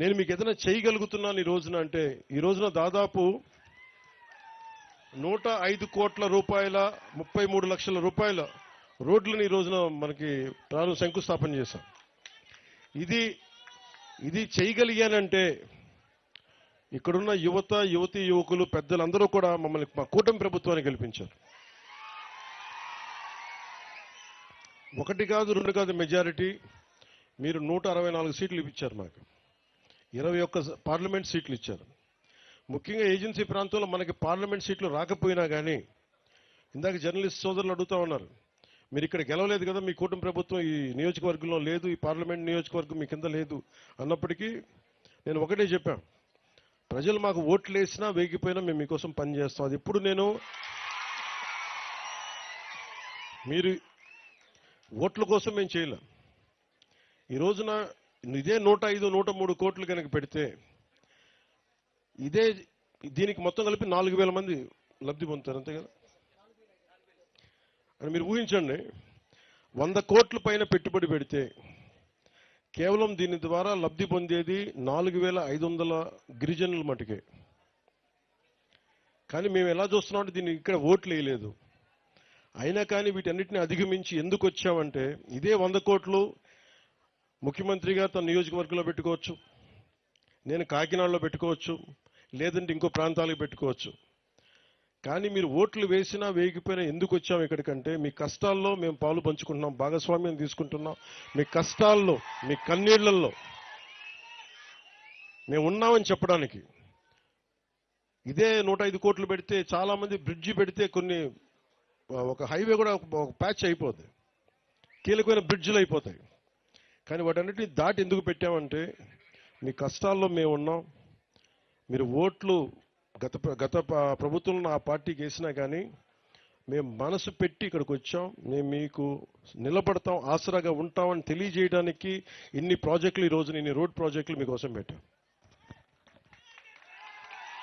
నేను మీకు ఏదైనా చేయగలుగుతున్నాను ఈ రోజున అంటే ఈ రోజున దాదాపు 105 కోట్ల రూపాయల 33 లక్షల రూపాయల రోడ్లను ఈ రోజున మనకి శంకుస్థాపన చేశాం. ఇది చేయగలిగానంటే ఇక్కడున్న యువతీ యువకులు పెద్దలందరూ కూడా మమ్మల్ని మా కూటమి ప్రభుత్వాన్ని గెలిపించారు. ఒకటి కాదు రెండు కాదు మెజారిటీ. మీరు 164 సీట్లు ఇచ్చారు, మాకు 21 పార్లమెంట్ సీట్లు ఇచ్చారు. ముఖ్యంగా ఏజెన్సీ ప్రాంతంలో మనకి పార్లమెంట్ సీట్లు రాకపోయినా కానీ ఇందాక జర్నలిస్ట్ సోదరులు అడుగుతా ఉన్నారు, మీరు ఇక్కడ గెలవలేదు కదా, మీ కూటమి ప్రభుత్వం ఈ నియోజకవర్గంలో లేదు, ఈ పార్లమెంట్ నియోజకవర్గం మీ కింద లేదు అన్నప్పటికీ నేను ఒకటే చెప్పాను, ప్రజలు మాకు ఓట్లు వేసినా వేగిపోయినా మేము మీకోసం పనిచేస్తాం. అది ఎప్పుడు నేను మీరు ఓట్ల కోసం మేము చేయలేం. ఈ రోజున ఇదే 105, 103 కోట్లు కనుక పెడితే దీనికి మొత్తం కలిపి 4,000 మంది లబ్ధి పొందుతారు, అంతే కదా. అని మీరు ఊహించండి, 100 కోట్ల పైన పెట్టుబడి పెడితే కేవలం దీని ద్వారా లబ్ధి పొందేది 4,500 గిరిజనుల మటుకే. కానీ మేము ఎలా చూస్తున్నామంటే దీన్ని ఇక్కడ ఓట్లు వేయలేదు. అయినా కానీ వీటన్నిటిని అధిగమించి ఎందుకు వచ్చామంటే ఇదే 100 కోట్లు ముఖ్యమంత్రి గారు తన నియోజకవర్గంలో పెట్టుకోవచ్చు, నేను కాకినాడలో పెట్టుకోవచ్చు, లేదంటే ఇంకో ప్రాంతాలకు పెట్టుకోవచ్చు. కానీ మీరు ఓట్లు వేసినా వేగిపోయినా ఎందుకు వచ్చాము ఇక్కడికంటే మీ కష్టాల్లో మేము పాలు పంచుకుంటున్నాం, భాగస్వామ్యం తీసుకుంటున్నాం. మీ కష్టాల్లో మీ కన్నీళ్లలో మేము ఉన్నామని చెప్పడానికి. ఇదే 105 కోట్లు పెడితే చాలా మంది బ్రిడ్జి పెడితే ఒక హైవే కూడా ఒక ప్యాచ్ అయిపోతుంది, కీలకమైన బ్రిడ్జిలు అయిపోతాయి. కానీ వాటన్నిటిని దాటి ఎందుకు పెట్టామంటే మీ కష్టాల్లో మేము ఉన్నాం. మీరు ఓట్లు గత ప్రభుత్వంలో ఆ పార్టీకి వేసినా కానీ మేము మనసు పెట్టి ఇక్కడికి వచ్చాం, మేము మీకు నిలబడతాం, ఆసరాగా ఉంటామని తెలియజేయడానికి ఇన్ని ప్రాజెక్టులు, ఈ రోజున ఇన్ని రోడ్ ప్రాజెక్టులు మీకోసం పెట్టాం.